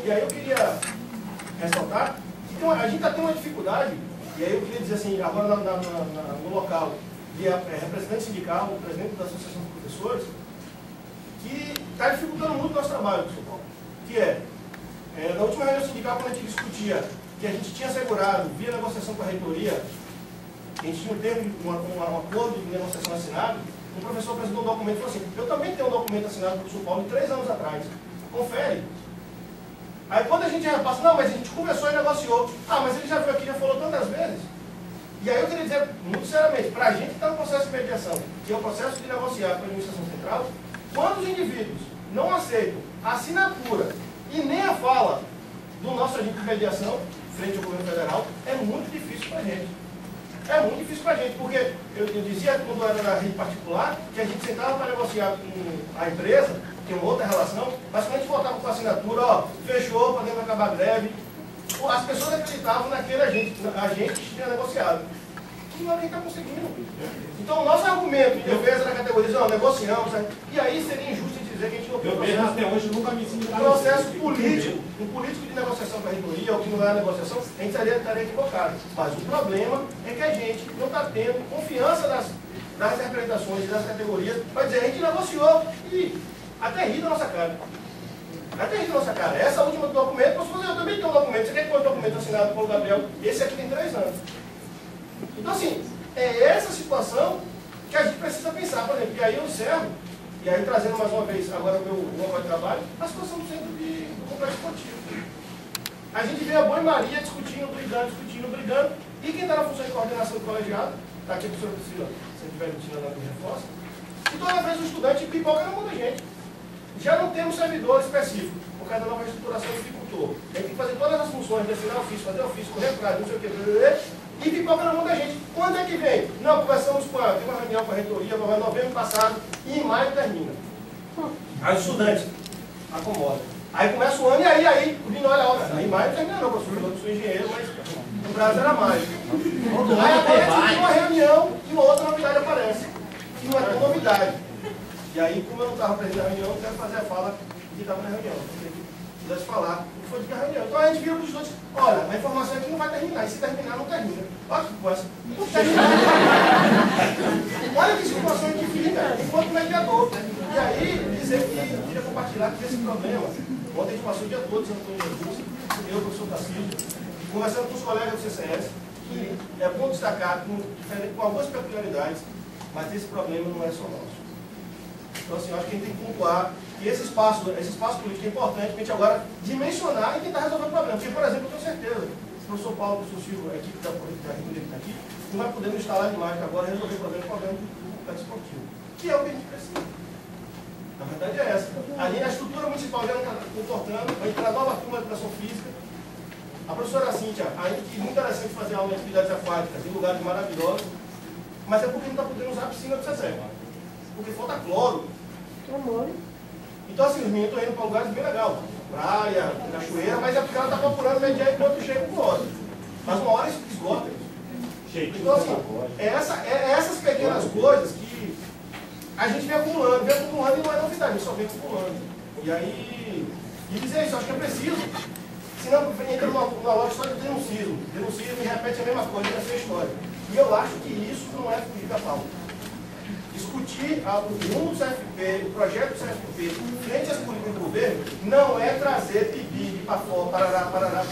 E aí eu queria ressaltar que a gente está tendo uma dificuldade, e aí eu queria dizer assim, agora no local, de representante sindical, o presidente da Associação de Professores, que está dificultando muito o nosso trabalho, professor Paulo. Que na última reunião sindical, quando a gente discutia que a gente tinha assegurado, via negociação com a reitoria, que a gente tinha um termo, um acordo de negociação assinado, o professor apresentou um documento e falou assim, eu também tenho um documento assinado pelo São Paulo de 3 anos atrás, confere. Aí quando a gente repassa, não, mas a gente conversou e negociou, mas ele já veio aqui, já falou tantas vezes. E aí eu queria dizer, muito seriamente, para a gente que está no processo de mediação, que é o processo de negociar com a administração central, quando os indivíduos não aceitam a assinatura e nem a fala do nosso agente de mediação, frente ao governo federal, é muito difícil para a gente. É muito difícil para a gente, porque eu dizia, quando era na rede particular, que a gente sentava para negociar com a empresa, que é uma outra relação, mas quando a gente voltava com a assinatura, fechou, podemos acabar a greve, as pessoas acreditavam naquele agente que tinha negociado. E não é quem está conseguindo. Então, o nosso argumento de defesa da categoria, não, negociamos, e aí seria injusto dizer que a gente não tem eu mesmo até hoje nunca me sinto processo político, um político de negociação com a reitoria, ou que não é a negociação, a gente estaria equivocado. Mas o problema é que a gente não está tendo confiança das interpretações e das categorias para dizer, a gente negociou e até ri da nossa cara. Até ri da nossa cara. Essa última documento, eu também tenho um documento, você quer que tenha um documento assinado pelo Gabriel, esse aqui tem 3 anos. Então, assim, é essa situação que a gente precisa pensar, por exemplo, e aí eu encerro, e aí trazendo mais uma vez agora o meu local de trabalho, a situação do centro do complexo esportivo. A gente vê a banho-maria discutindo, brigando, e quem está na função de coordenação do colegiado, está aqui a professora Priscila, se tiver mentira lá, me reforça, e toda vez o estudante pipoca na mão da gente. Já não temos servidor específico, por causa da nova reestruturação dificultou. A gente tem que fazer todas as funções, de assinar ofício, fazer ofício, correr atrás, não sei o que, e pipoca na mão da gente. Quando é que vem? Não, conversamos tem uma reunião com a reitoria, no novembro passado, e em maio termina. Aí os estudantes acomodam. Aí começa o ano, e aí, o Dino olha a hora. Aí em maio termina não, professor, eu sou engenheiro, mas no Brasil era maio. Aí agora tem uma reunião e uma outra novidade aparece. Que não é tão novidade. E aí, como eu não estava presente na reunião, eu quero fazer a fala que estava na reunião. Se pudesse falar o que foi de a reunião. Então a gente vira para os estudantes, olha, a informação aqui não vai terminar, e se terminar, não termina. Olha que coisa. Não termina. Olha que situação que fica, enquanto mediador. E aí, dizer que eu queria compartilhar que esse problema, ontem a gente passou o dia todo, Antônio Jesus, eu, o professor Tarcísio, conversando com os colegas do CCS, que é bom destacar, com algumas peculiaridades, mas esse problema não é só nosso. Então, assim, eu acho que a gente tem que pontuar que esse espaço político é importante para a gente agora dimensionar e tentar resolver o problema. Porque, por exemplo, eu tenho certeza, o professor Paulo, o professor Silvio, a equipe da reitoria que está aqui, não vai poder nos instalar de mágica agora e resolver o problema do complexo esportivo, que é o que a gente precisa. Na verdade é essa. Ali a estrutura municipal já não está comportando, vai entrar nova turma de educação física. A professora Cíntia, ainda que muito interessante fazer aula de atividades aquáticas em lugares maravilhosos, mas é porque não está podendo usar a piscina do CESEC. Porque falta cloro. Então, assim, os meninos estão indo para lugares bem legais, praia, cachoeira, mas é porque ela está procurando mediar enquanto chega o cloro. Mas uma hora isso esgota. Então, assim, essas pequenas coisas que a gente vem acumulando e não é novidade, a gente só vem acumulando. E aí, e dizer isso, acho que é preciso. Senão entra numa lógica só de denuncismo e repete a mesma coisa, essa é a história. E eu acho que isso não é fugir da pauta. Discutir o rumo do CFP, o projeto do CFP, frente às políticas do governo, não é trazer PIBIG para fora, parará.